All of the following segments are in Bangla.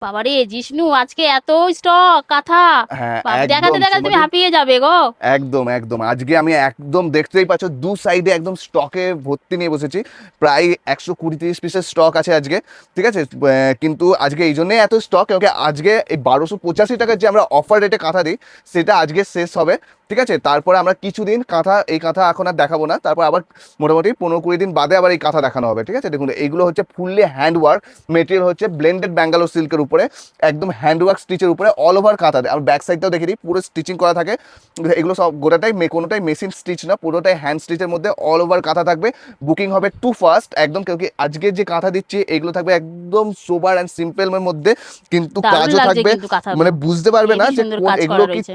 বাবারে জিষ্ণু, আজকে এত স্টক কাঁথা! হ্যাঁ, বাবা, দেখাতে একদম দেখাতে তুমি সুমতি। হাঁপিয়ে যাবে গো। একদম একদম আজকে আমি একদম দেখতেই পাচ্ছ দু সাইডে একদম স্টকে ভর্তি নিয়ে বসেছি। প্রায় 120-130 পিসের স্টক আছে আজকে। ঠিক আছে, কিন্তু আজকে এই জন্যই এত স্টক, ওকে আজকে এই 1285 টাকার যে আমরা অফার রেটে কাঁথা দিই সেটা আজকে শেষ হবে। ঠিক আছে, তারপরে আমরা কিছুদিন এই কাঁথা এখন আর দেখাবো না, তারপর আবার মোটামুটি 15-20 দিন বাদে আবার এই কাঁথা দেখানো হবে। ঠিক আছে, দেখুন এইগুলো হচ্ছে ফুললি হ্যান্ড ওয়ার্ক মেটেরিয়াল, হচ্ছে ব্লেন্ডেড ব্যাঙ্গালোর সিল্কের উপরে, একদম হ্যান্ড ওয়ার্ক স্টিচের উপরে অল ওভার কাঁথা। আর ব্যাক সাইডটাও দেখে দিই, পুরো স্টিচিং করা থাকে। এগুলো সব গোটাটাই কোনোটাই মেশিন স্টিচ না, পুরোটাই হ্যান্ড স্টিচের মধ্যে অল ওভার কাঁথা থাকবে। বুকিং হবে টু ফাস্ট একদম, কেউ কি আজকে যে কাঁথা দিচ্ছি এগুলো থাকবে একদম সোবার অ্যান্ড সিম্পলের মধ্যে, কিন্তু দারুণ কাজও লাগছে থাকবে। কিন্তু মানে কাঁথাগুলো। বুঝতে পারবে না হেভি যে সুন্দর কোন কাজ এগুলো করা কি রয়েছে।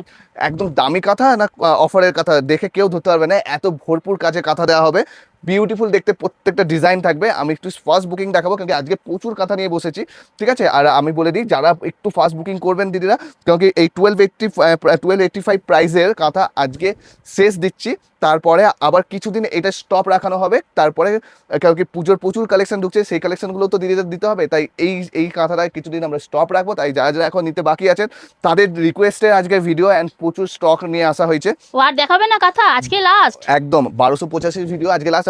একদম দামি কাঁথা না অফারের কাঁথা, দেখে কেউ ধরতে পারবে না, এত ভরপুর কাজে কাঁথা দেওয়া হবে। বিউটিফুল দেখতে প্রত্যেকটা ডিজাইন থাকবে। আমি একটু ফার্স্ট বুকিং দেখাবো, কারণ আজকে প্রচুর কাঁথা নিয়ে বসেছি। ঠিক আছে, আর আমি বলে দিই যারা একটু ফার্স্ট বুকিং করবেন দিদিরা, কারণ কি এই 1285 প্রাইসের কাঁথা আজকে শেষ দিচ্ছি। তারপরে আবার কিছুদিন এটা স্টপ রাখানো হবে। তারপরে কারণ কি পুজোর প্রচুর কালেকশন ঢুকছে, সেই কালেকশনগুলো তো দিদিদের দিতে হবে, তাই এই কাঁথাটা কিছুদিন আমরা স্টপ রাখবো। তাই যারা যারা এখন নিতে বাকি আছেন তাদের রিকোয়েস্টে আজকে ভিডিও অ্যান্ড প্রচুর স্টক নিয়ে আসা হয়েছে। ও আর দেখাবে না কাঁথা, আজকে লাস্ট? একদম 1285 ভিডিও আজকে লাস্ট।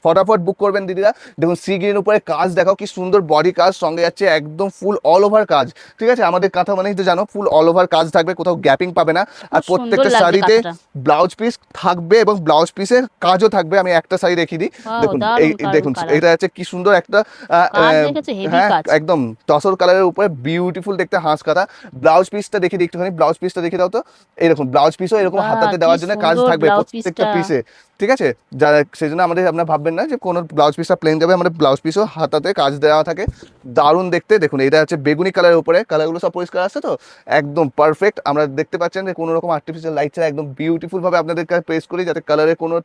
ফটাফট বুক করবেন দিদিরা। দেখুন সি গ্রিন উপরে কাজ দেখাও, কি সুন্দর বডি কাজ, সঙ্গে যাচ্ছে একদম ফুল অল ওভার কাজ। ঠিক আছে, আমাদের কাঁথা মানেই তো জানো ফুল অল ওভার কাজ থাকবে, কোথাও গ্যাপিং পাবে না। আর খুব সুন্দর প্রত্যেকটা লাগছে শাড়িতে কাঁথাটা। ব্লাউজ পিস থাকবে এবং ব্লাউজ পিসের কাজও থাকবে। আমি একটা শাড়ি দেখিয়ে দিই। ওয়াও, দেখুন দারুণ দেখুন কালার। এটা হচ্ছে কি সুন্দর একটা কাজ দেখেছো, হেভি হ্যাঁ কাজ। একদম তসর কালারের উপরে বিউটিফুল দেখতে হাঁস কাঁথা। ব্লাউজ পিসটা দেখে দিই একটুখানি, ব্লাউজ পিসটা দেখে দাও তো। এরকম ব্লাউজ পিসও এরকম বাহ, হাতাতে কি দেওয়ার জন্য কাজ সুন্দর থাকবে ব্লাউজ প্রত্যেকটা পিসটা। পিসে। ঠিক আছে, যারা সেই জন্য আমাদের আপনারা ভাববেন না যে কোনো ব্লাউজ পিসটা প্লেন যাবে, আমাদের ব্লাউজ পিসও হাতাতে কাজ দেওয়া থাকে। দারুণ দেখতে। দেখুন এটা হচ্ছে বেগুনি কালারের উপরে, কালারগুলো সব পরিষ্কার আসছে তো, একদম পারফেক্ট। আমরা দেখতে পাচ্ছেন যে কোনো রকম আর্টিফিশিয়াল লাইট ছাড়া একদম বিউটিফুল ভাবে আপনাদের কাছে প্রেস করি, যাতে কালারের কোনো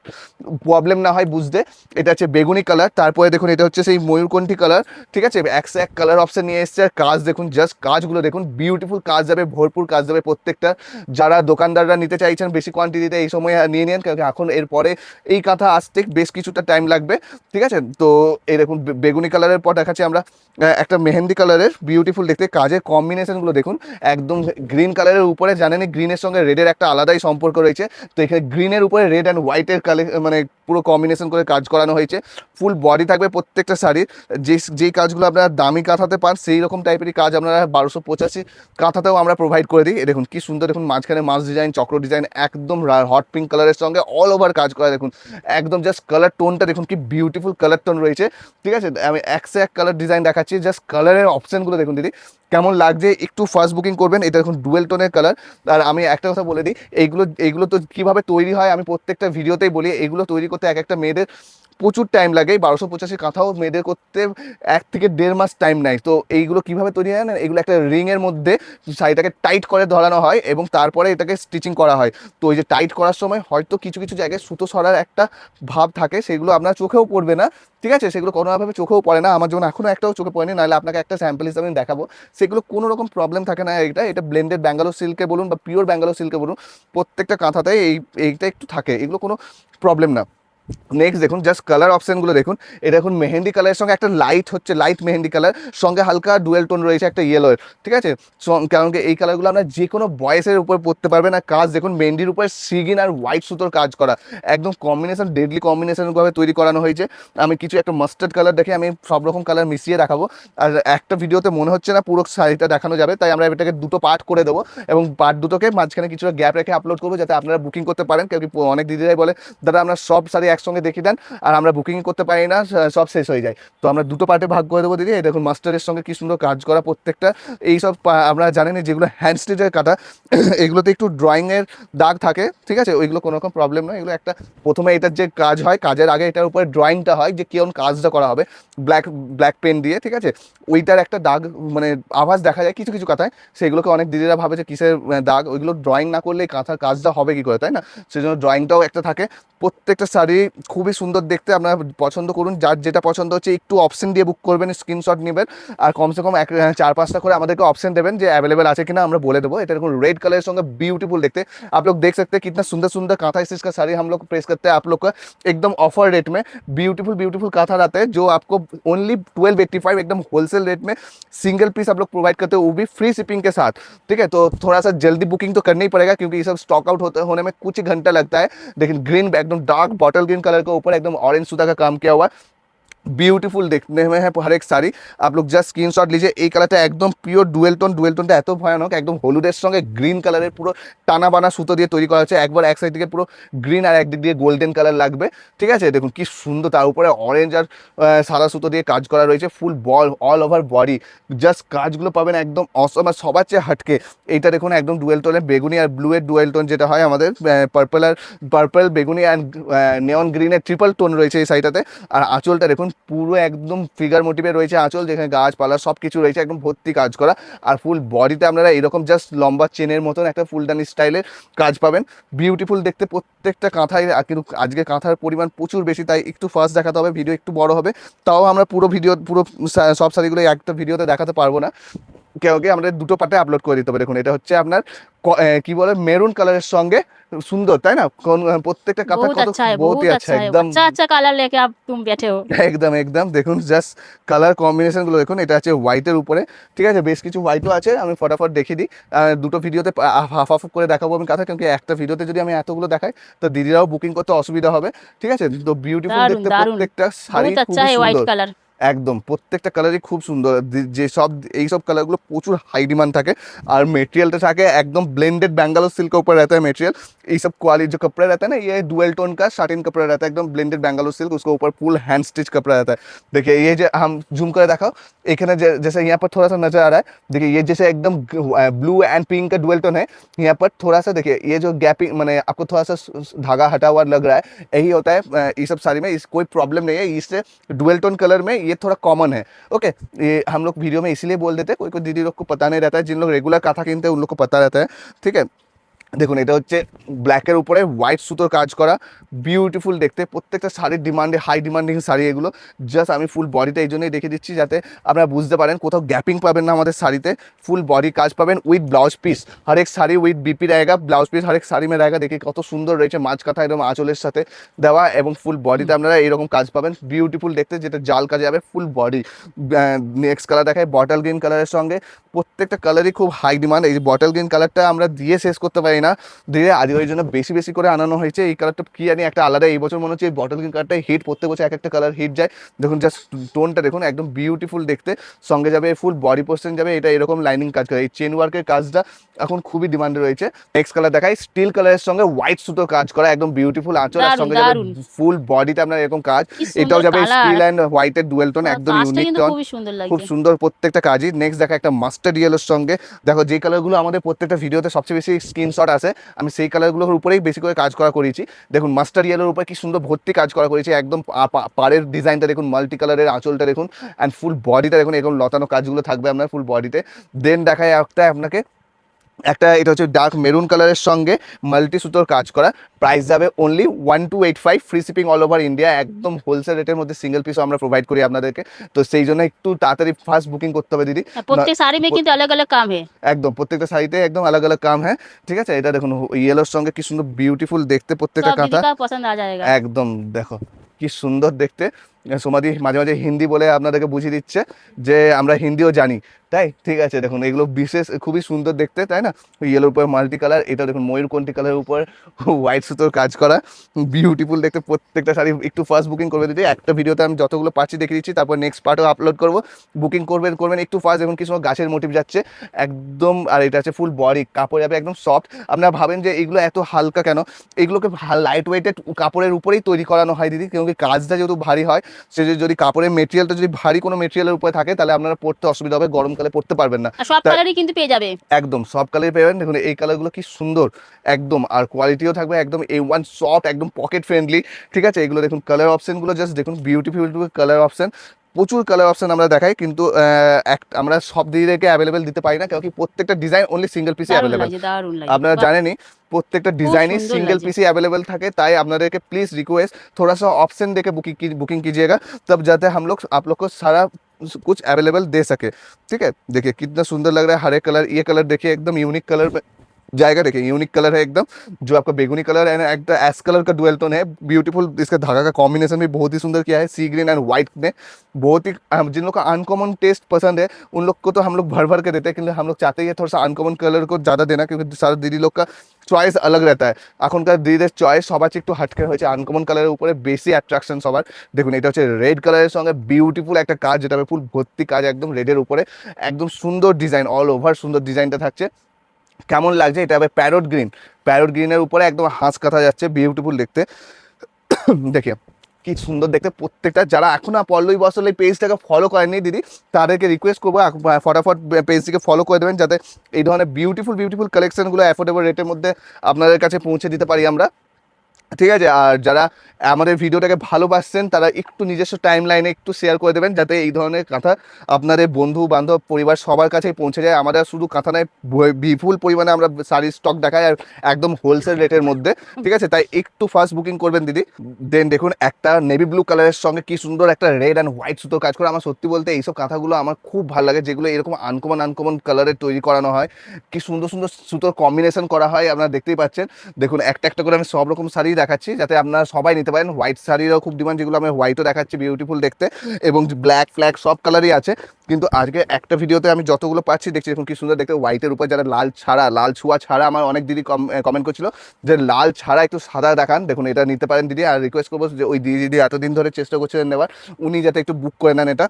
প্রবলেম না হয় বুঝতে। এটা হচ্ছে বেগুনি কালার। তারপরে দেখুন এটা হচ্ছে সেই ময়ূরকণ্ঠী কালার। ঠিক আছে, একশো এক কালার অপশন নিয়ে এসছে। আর কাজ দেখুন, জাস্ট কাজগুলো দেখুন, বিউটিফুল কাজ যাবে, ভরপুর কাজ যাবে প্রত্যেকটা। যারা দোকানদাররা নিতে চাইছেন বেশি কোয়ান্টিটিতে এই সময় নিয়ে নেন, কারণ এখন এরপরে এই কাঁথা আসতে বেশ কিছুটা টাইম লাগবে। ঠিক আছে, তো এই দেখুন বেগুনি কালারের পর দেখাচ্ছি আমরা একটা মেহেন্দি কালারের, বিউটিফুল দেখতে কাজের কম্বিনেশনগুলো দেখুন। একদম গ্রিন কালারের উপরে, জানেনই গ্রিনের সঙ্গে রেডের একটা আলাদাই সম্পর্ক রয়েছে, তো এখানে গ্রিনের উপরে রেড অ্যান্ড হোয়াইটের মানে পুরো কম্বিনেশন করে কাজ করানো হয়েছে। ফুল বডি থাকবে প্রত্যেকটা শাড়ির। যেই কাজগুলো আপনারা দামি কাঁথাতে পান সেই রকম টাইপেরই কাজ আপনারা 1285 কাঁথাতেও আমরা প্রোভাইড করে দিই। দেখুন কি সুন্দর, দেখুন মাঝখানে মাছ ডিজাইন, চক্র ডিজাইন, একদম হট পিঙ্ক কালারের সঙ্গে অল ওভার কাজ করা। দেখুন একদম জাস্ট কালার টোনটা দেখুন কি বিউটিফুল কালার টোন রয়েছে। ঠিক আছে, আমি একশো এক কালার ডিজাইন দেখাচ্ছি, জাস্ট কালারের অপশনগুলো দেখুন দিদি কেমন লাগছে। একটু ফার্স্ট বুকিং করবেন। এটা দেখুন ডুয়েল টোনের কালার। আর আমি একটা কথা বলে দিই, এইগুলো এইগুলো তো কীভাবে তৈরি হয় আমি প্রত্যেকটা ভিডিওতেই বলি, এগুলো তৈরি করতে এক একটা মেয়েদের প্রচুর টাইম লাগে। 1285 কাঁথাও মেয়েদের করতে 1 থেকে 1.5 মাস টাইম নেয়। তো এইগুলো কীভাবে তৈরি হয় না, এগুলো একটা রিংয়ের মধ্যে শাড়িটাকে টাইট করে ধরানো হয় এবং তারপরে এটাকে স্টিচিং করা হয়। তো ওই যে টাইট করার সময় হয়তো কিছু কিছু জায়গায় সুতো সরার একটা ভাব থাকে, সেগুলো আপনার চোখেও পড়বে না। ঠিক আছে, সেগুলো কোনোভাবে চোখেও পড়ে না, আমার যেমন এখনও একটাও চোখে পড়েনি, নাহলে আপনাকে একটা স্যাম্পল হিসাবে আমি দেখাবো। সেগুলো কোনো রকম প্রবলেম থাকে না। এটা ব্লেন্ডেড ব্যাঙ্গালোর সিল্কে বলুন বা পিওর ব্যাঙ্গালোর সিল্কে বলুন, প্রত্যেকটা কাঁথাতেই এইটা একটু থাকে, এগুলো কোনো প্রবলেম না। নেক্সট দেখুন জাস্ট কালার অপশনগুলো দেখুন। এটা দেখুন মেহেন্দি কালারের সঙ্গে একটা লাইট হচ্ছে লাইট মেহেন্দি কালার, সঙ্গে হালকা ডুয়েল টোন রয়েছে একটা ইয়েলোর। ঠিক আছে, কারণ কি এই কালারগুলো আমরা যে কোনো বয়সের উপর পরতে পারবেন। আর কাজ দেখুন মেহেন্দির উপরে সিগিন আর হোয়াইট সুতোর কাজ করা, একদম কম্বিনেশন ডেডলি কম্বিনেশনভাবে তৈরি করানো হয়েছে। আমি কিছু একটা মাস্টার্ড কালার দেখে আমি সব রকম কালার মিশিয়ে দেখাবো। আর একটা ভিডিওতে মনে হচ্ছে না পুরো শাড়িটা দেখানো যাবে, তাই আমরা এটাকে দুটো পার্ট করে দেবো এবং পার্ট দুটোকে মাঝখানে কিছুটা গ্যাপ রেখে আপলোড করবো, যাতে আপনারা বুকিং করতে পারেন। কারণ অনেক দিদিরাই বলে দাদা আপনার সব শাড়ি একসঙ্গে দেখিয়ে দেন, আর আমরা বুকিং করতে পারি না, সব শেষ হয়ে যায়। তো আমরা দুটো পার্টে ভাগ করে দেবো দিদি। এই দেখুন মাস্টারের সঙ্গে কি সুন্দর কাজ করা প্রত্যেকটা। এইসব আপনারা জানেন যেগুলো হ্যান্ড স্টিচের কাটা, এগুলোতে একটু ড্রয়িংয়ের দাগ থাকে। ঠিক আছে, ওইগুলো কোনো রকম প্রবলেম নয়। এগুলো একটা প্রথমে এটার যে কাজ হয়, কাজের আগে এটার উপরে ড্রয়িংটা হয় যে কেমন কাজটা করা হবে ব্ল্যাক ব্ল্যাক পেন দিয়ে। ঠিক আছে, ওইটার একটা দাগ মানে আভাস দেখা যায় কিছু কিছু কাঁথায়। সেগুলোকে অনেক দিদিরা ভাবে যে কিসের দাগ, ওইগুলো ড্রয়িং না করলে এই কাঁথার কাজটা হবে কি করে, তাই না? সেই জন্য ড্রয়িংটাও একটা থাকে। প্রত্যেকটা শাড়ি খুবই সুন্দর দেখতে, আপনারা পছন্দ করুন, যার যেটা পছন্দ হচ্ছে একটু অপশন দিয়ে বুক করবেন, স্ক্রিনশট নেবেন, আর কমসে কম 4-5টা করে আমাদেরকে ऑप्शन देवें যে अवेलेबल আছে কিনা, আমরা বলে দেবো। এটা দেখুন रेड कलर সঙ্গে ब्यूटीफुल देखते, आप लोग देख सकते हैं कितना सुंदर सुंदर कांथा स्टिच का साड़ी हम लोग प्रेस करते हैं आप लोग का एकदम ऑफर रेट में। ब्यूटीफुल ब्यूटीफुल कांथा रहता है जो आपको ओनली 1285 एकदम होलसेल रेट में सिंगल पीस आप लोग प्रोवाइड करते हो, वो भी फ्री शिपिंग के साथ। ठीक है, तो थोड़ा सा जल्दी बुकिंग तो करना ही पड़ेगा क्योंकि ये सब स्टॉक आउट होने में कुछ ही घंटा लगता है। लेकिन ग्रीन एकदम डार्क बॉटल ग्रीन कलर के ऊपर एकदम ऑरेंज सूता का काम किया हुआ है, বিউটিফুল দেখতে में है हर एक শাড়ি। आप लोग জাস্ট স্ক্রিনশট লিজিয়ে। এই কালারটা একদম পিওর ডুয়েল টোনটা এত ভয়ানক, একদম হলুদের সঙ্গে গ্রিন কালারের পুরো টানা বানা সুতো দিয়ে তৈরি করা হচ্ছে। একবার এক সাইড থেকে পুরো গ্রিন আর একদিক দিয়ে গোল্ডেন কালার লাগবে। ঠিক আছে, দেখুন কি সুন্দর, তার উপরে অরেঞ্জ আর সাদা সুতো দিয়ে কাজ করা রয়েছে ফুল অল ওভার বডি। জাস্ট কাজগুলো পাবেন একদম অসম, আর সবার চেয়ে হাটকে এইটা দেখুন একদম ডুয়েল টোনের বেগুনি আর ব্লুয়ের ডুয়েল টোন যেটা হয় আমাদের পার্পল বেগুনি অ্যান্ড নেওন গ্রিনের ট্রিপল টোন রয়েছে এই সাইডটাতে। আর আঁচলটা দেখুন পুরো একদম ফিগার মোটিভে রয়েছে আঁচল, যেখানে গাছপালা সব কিছু রয়েছে একদম ভর্তি কাজ করা। আর ফুল বডিতে আপনারা এরকম জাস্ট লম্বা চেনের মতন একটা ফুলদানি স্টাইলের কাজ পাবেন। বিউটিফুল দেখতে প্রত্যেকটা কাঁথায়, কিন্তু আজকে কাঁথার পরিমাণ প্রচুর বেশি, তাই একটু ফাস্ট দেখাতে হবে, ভিডিও একটু বড় হবে। তাও আমরা পুরো সব শাড়িগুলো একটা ভিডিওতে দেখাতে পারবো না, क्योंकि আমাদের দুটো পার্টে আপলোড করে দিতে হবে। দেখুন এটা হচ্ছে আপনার কি বলে মেরুন কালারের সঙ্গে সুন্দর, তাই না? প্রত্যেকটা কাঁথা बहुत কত अच्छा है, বহুত बहुत ही अच्छा अच्छा है। एकदम अच्छा अच्छा कलर लेके आप तुम बैठे हो। একদম একদম দেখুন জাস্ট কালার কম্বিনেশনগুলো দেখুন। এটা আছে হোয়াইটের উপরে, ঠিক আছে, বেশ কিছু হোয়াইটও আছে, আমি ফটাফট দেখিয়ে দিই। দুটো ভিডিওতে হাফ হাফ করে দেখাবো আমি কাঁথা, কিন্তু একটা ভিডিওতে যদি আমি এতগুলো দেখাই তো দিদিরাও বুকিং করতে অসুবিধা হবে। ঠিক আছে, তো বিউটিফুল दारुण দেখতে दारुण, প্রত্যেকটা শাড়ি बहुत अच्छा খুবই है व्हाइट সুন্দর, कलर। একদম প্রত্যেকটা কালারই খুব সুন্দর। যে সব এইসব কালারগুলো প্রচুর হাই ডিমান্ड থাকে। আর মেটেরিयलটা থাকে একদम ब्लेंडेड बैंगलोर सिल्क के ऊपर रहता है मटेरियल। ये सब क्वालिटी जो कपड़ा रहता है ना, ये डुअल टोन का साटिन कपड़ा रहता है, एकदम ब्लेंडेड बैंगलोर सिल्क, उसके ऊपर फुल हैंड स्टिच कपड़ा रहता है। देखिए ये जो हम जूम कर दिखाओ, एक है ना जैसे यहाँ पर थोड़ा सा नजर आ रहा है, देखिए ये जैसे एकदम ब्लू एंड पिंक का डुअल टोन है। यहाँ पर थोड़ा सा देखिए ये जो गैपिंग मैंने आपको थोड़ा सा धागा हटा हुआ लग रहा है, यही होता है ये सब साड़ी में, इस कोई प्रॉब्लम नहीं है। इससे डुअल टोन कलर में ये थोड़ा कॉमन है। ओके, ये हम लोग वीडियो में इसीलिए बोल देते हैं, कोई कोई दीदी लोग को पता नहीं रहता है, जिन लोग रेगुलर काथा किनते हैं उन लोग को पता रहता है। ठीक है, দেখুন এটা হচ্ছে ব্ল্যাকের উপরে হোয়াইট সুতোর কাজ করা, বিউটিফুল দেখতে। প্রত্যেকটা শাড়ির ডিমান্ডে হাই ডিমান্ডিং শাড়ি এগুলো। জাস্ট আমি ফুল বডিটা এই জন্যই দেখিয়ে দিচ্ছি যাতে আপনারা বুঝতে পারেন, কোথাও গ্যাপিং পাবেন না আমাদের শাড়িতে, ফুল বডি কাজ পাবেন উইথ ব্লাউজ পিস। हर एक শাড়ি উইথ বিপি रहेगा, ব্লাউজ পিস हर एक শাড়ি में रहेगा। দেখি কত সুন্দর রয়েছে, মাঝ কাঁথা একদম আঁচলের সাথে দেওয়া, এবং ফুল বডিতে আপনারা এইরকম কাজ পাবেন বিউটিফুল দেখতে, যেটা জাল কাজে যাবে ফুল বডি। নেক্সট কালার দেখায় বটল গ্রিন কালারের সঙ্গে, প্রত্যেকটা কালারই খুব হাই ডিমান্ড। এই যে বটল গ্রিন কালারটা আমরা দিয়ে শেষ করতে পারি না, দিয়ে আজ ওই জন্য বেশি বেশি করে আনানো হয়েছে। এই কালারটা কি জানি একটা আলাদা, এই বছর মনে হচ্ছে এই বটল গ্রিন কালারটাই হিট, প্রত্যেক বছর এক একটা কালার হিট যায়। দেখুন জাস্ট টোনটা দেখুন একদম বিউটিফুল দেখতে, সঙ্গে যাবে ফুল বডি পোর্শন যাবে, এটা এরকম লাইনিং কাজ করে। এই চেন ওয়ার্কের কাজটা এখন খুবই ডিমান্ডে রয়েছে। নেক্সট কালার দেখাই স্টিল কালারের সঙ্গে হোয়াইট সুতো কাজ করা, একদম বিউটিফুল আঁচল, আর দারুণ, সঙ্গে যাবে দারুণ। ফুল বডিতে আপনার এরকম কাজ। কি সুন্দর এটাও যাবে colour। স্টিল অ্যান্ড হোয়াইটের ডুয়েল টোন, একদম কাজটা ইউনিক কিন্তু টোন, খুবই সুন্দর খুব লাগছে। সুন্দর প্রত্যেকটা কাজই। নেক্সট দেখা একটা মাস্টার্ড ইয়েলোর সঙ্গে, দেখো যে কালারগুলো আমাদের প্রত্যেকটা ভিডিওতে সবচেয়ে বেশি স্ক্রিনশট আসে, আমি সেই কালারগুলোর উপরেই বেশি করে কাজ করা করেছি। দেখুন মাস্টার ইয়েলোর উপরে কি সুন্দর ভর্তি কাজ করা করেছি, একদম পাড়ের ডিজাইনটা দেখুন, মাল্টি কালারের আঁচলটা দেখুন, অ্যান্ড ফুল বডিটা দেখুন এরকম লতানো কাজগুলো থাকবে আপনার ফুল বডিতে। দেন দেখায় একটা আপনাকে একটা, এটা হচ্ছে ডার্ক মেরুন কালারের সঙ্গে মাল্টি সুতোর কাজ করা, প্রাইস যাবে only 1285, free shipping all over India, একদম হোলসেল রেটের মধ্যে সিঙ্গেল পিসও আমরা প্রোভাইড করি আপনাদেরকে। তো সেই জন্য একটু তাড়াতাড়ি ফার্স্ট বুকিং করতে হবে দিদি। প্রত্যেক শাড়ি में কিন্তু अलग अलग काम है। একদম প্রত্যেকটা শাড়িতে একদম আলাদা আলাদা কাম হ্যাঁ। ঠিক আছে, এটা দেখুন ইয়েলোর সঙ্গে কি সুন্দর বিউটিফুল দেখতে প্রত্যেকটা सब কাঁথা, दीदी का पसंद आ जाएगा। একদম দেখো কি সুন্দর দেখতে। সোমাদি মাঝে মাঝে হিন্দি বলে আপনাদেরকে বুঝিয়ে দিচ্ছে যে আমরা হিন্দিও জানি, তাই ঠিক আছে। দেখুন এগুলো বিশেষ খুবই সুন্দর দেখতে, তাই না? ইয়েলোর উপর মাল্টি কালার, এটা দেখুন ময়ূরকণ্ঠী কালারের উপর হোয়াইট সুতোর কাজ করা, বিউটিফুল দেখতে প্রত্যেকটা শাড়ি। একটু ফার্স্ট বুকিং করবে দিদি, একটা ভিডিওতে আমি যতগুলো পাচ্ছি দেখিয়ে দিচ্ছি, তারপর নেক্সট পার্টও আপলোড করবো। বুকিং করবেন একটু ফার্স্ট। এখন কি সময় গাছের মোটিভ যাচ্ছে একদম, আর এটা আছে ফুল বডি, কাপড় যাবে একদম সফট। আপনারা ভাবেন যে এগুলো এত হালকা কেন, এগুলোকে লাইট ওয়েটেড কাপড়ের উপরেই তৈরি করানো হয় দিদি, কেন কি কাজটা যেহেতু ভারী হয়, সে যদি কাপড়ের মেটেরিয়ালটা যদি ভারী কোনো মেটেরিয়ালের উপরে থাকে তাহলে আপনারা পরতে অসুবিধা হবে, গরমকালে পরতে পারবেন না। আর সব কালারই কিন্তু পেয়ে যাবে, একদম সব কালারই পেয়ে যাবেন। দেখুন এই কালারগুলো কি সুন্দর একদম, আর কোয়ালিটিও থাকবে একদম A1 সফট, একদম পকেট ফ্রেন্ডলি। ঠিক আছে, এগুলো দেখুন কালার অপশনগুলো জাস্ট দেখুন, বিউটিফুল কালার অপশন, প্রচুর কালার অপশন আমরা দেখাই, কিন্তু আমরা সব দিদিদেরকে অ্যাভেলেবেল দিতে পারি না, কারণ কি প্রত্যেকটা ডিজাইন অনলি সিঙ্গেল পিসে দারুণ অ্যাভেলেবেল। লাগছে, দারুণ লাগছে। আপনারা বাহ! জানেনই প্রত্যেকটা ডিजाइनই সুন্দর सिंगल লাগছে। पीस ही अवेलेबल থাকে, তাই আপনাদেরকে प्लीज रिक्वेस्ट थोड़ा सा ऑप्शन देके बुकिंग कीजिएगा, तब जाते हम लोग आप लोग को सारा कुछ अवेलेबल दे सके। ठीक है, देखिए कितना सुंदर लग रहा है, हरे कलर, ये कलर देखिए एकदम यूनिक कलर में जाएगा। देखिए यूनिक कलर है एकदम, जो आपका बेगुनी कलर है एक एस कलर का डुअल टोन है, ब्यूटीफुल। इसका धागा का कॉम्बिनेशन भी बहुत ही सुंदर किया है, सी ग्रीन एंड व्हाइट में। बहुत ही जिन लोग का अनकॉमन टेस्ट पसंद है उन लोग को तो हम लोग भर भर के देते हैं, क्योंकि हम लोग चाहते हैं थोड़ा सा अनकॉमन कलर को ज़्यादा देना, क्योंकि सारा दीदी लोग का চয়েস अलग रहता है। এখনকার দিদিদের চয়েস সবার চেয়ে একটু হাটকে হয়েছে, আনকমন কালারের উপরে বেশি অ্যাট্রাকশন সবার। দেখুন এটা হচ্ছে রেড কালারের সঙ্গে বিউটিফুল একটা কাজ, যেটা ফুল ভর্তি কাজ একদম রেডের উপরে, একদম সুন্দর ডিজাইন, অল ওভার সুন্দর ডিজাইনটা থাকছে। কেমন লাগছে? এটা হবে প্যারট গ্রিনের উপরে একদম হাঁস কাঁথা যাচ্ছে, বিউটিফুল দেখতে। দেখিए কি সুন্দর দেখতে প্রত্যেকটা। যারা এখনো পল্লবী বস্ত্রালয় এই পেজটাকে ফলো করেননি দিদি, তাদেরকে রিকোয়েস্ট করবো ফটাফট পেজটিকে ফলো করে দেবেন, যাতে এই ধরনের বিউটিফুল কালেকশনগুলো অ্যাফোর্ডেবল রেটের মধ্যে আপনাদের কাছে পৌঁছে দিতে পারি আমরা। ঠিক আছে, আর যারা আমাদের ভিডিওটাকে ভালোবাসছেন তারা একটু নিজস্ব টাইম লাইনে একটু শেয়ার করে দেবেন, যাতে এই ধরনের কাঁথা আপনাদের বন্ধু বান্ধব পরিবার সবার কাছেই পৌঁছে যায়। আমরা শুধু কাঁথা নয়, বিপুল পরিমাণে আমরা শাড়ির স্টক দেখাই, আর একদম হোলসেল রেটের মধ্যে। ঠিক আছে, তাই একটু ফাস্ট বুকিং করবেন দিদি। দেন দেখুন একটা নেভি ব্লু কালারের সঙ্গে কি সুন্দর একটা রেড অ্যান্ড হোয়াইট সুতোর কাজ করে। আমার সত্যি বলতে এইসব কাঁথাগুলো আমার খুব ভালো লাগে, যেগুলো এরকম আনকমন কালারের তৈরি করানো হয়, কি সুন্দর সুতোর কম্বিনেশন করা হয়, আপনারা দেখতেই পাচ্ছেন। দেখুন একটা করে আমি সব রকম শাড়ি দেখাচ্ছি, যাতে আপনারা সবাই নিতে পারেন। হোয়াইট শাড়িরও খুব ডিমান্ড, যেগুলো আমি হোয়াইটও দেখাচ্ছি, বিউটিফুল দেখতে, এবং ব্ল্যাক ফ্ল্যাক সব কালারই আছে। কিন্তু আজকে একটা ভিডিওতে আমি যতগুলো পাচ্ছি দেখছি দেখুন কি সুন্দর দেখতে, হোয়াইটের উপর যারা লাল ছোঁয়া ছাড়া, আমার অনেক দিদি কমেন্ট করছিল যে লাল ছাড়া একটু সাদা দেখান। দেখুন এটা নিতে পারেন দিদি, আর রিকোয়েস্ট করবো যে ওই দিদি এতদিন ধরে চেষ্টা করছিলেন নেওয়ার, উনি যাতে একটু বুক করে নেন এটা।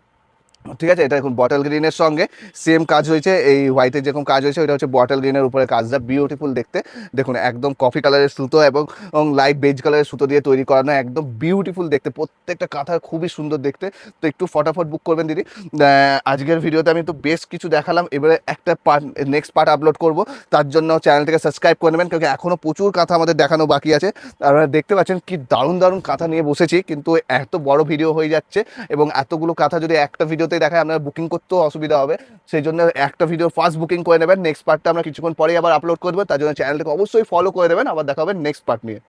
ঠিক আছে, এটা দেখুন বটল গ্রিনের সঙ্গে সেম কাজ হয়েছে, এই হোয়াইটের যেরকম কাজ হয়েছে ওইটা হচ্ছে বটল গ্রিনের উপরে কাজটা, বিউটিফুল দেখতে। দেখুন একদম কফি কালারের সুতো এবং লাইট বেজ কালারের সুতো দিয়ে তৈরি করানো, একদম বিউটিফুল দেখতে, প্রত্যেকটা কাঁথা খুবই সুন্দর দেখতে। তো একটু ফটাফট বুক করবেন দিদি। আজকের ভিডিওতে আমি তো বেশ কিছু দেখালাম, এবারে একটা নেক্সট পার্ট আপলোড করব, তার জন্য চ্যানেলটাকে সাবস্ক্রাইব করে নেবেন, কারণ এখনও প্রচুর কাঁথা আমাদের দেখানো বাকি আছে। আপনারা দেখতে পাচ্ছেন কি দারুণ কাঁথা নিয়ে বসেছি, কিন্তু এত বড় ভিডিও হয়ে যাচ্ছে, এবং এতগুলো কাঁথা যদি একটা ভিডিওতে দেখায় আপনারা বুকিং করতেও অসুবিধা হবে। সেই জন্য একটা ভিডিও ফার্স্ট বুকিং করে নেবেন, নেক্সট পার্টটা আমরা কিছুক্ষণ পরেই আবার আপলোড করবো। তার জন্য চ্যানেলটাকে অবশ্যই ফলো করে দেবেন। আবার দেখা হবে নেক্সট পার্ট নিয়ে।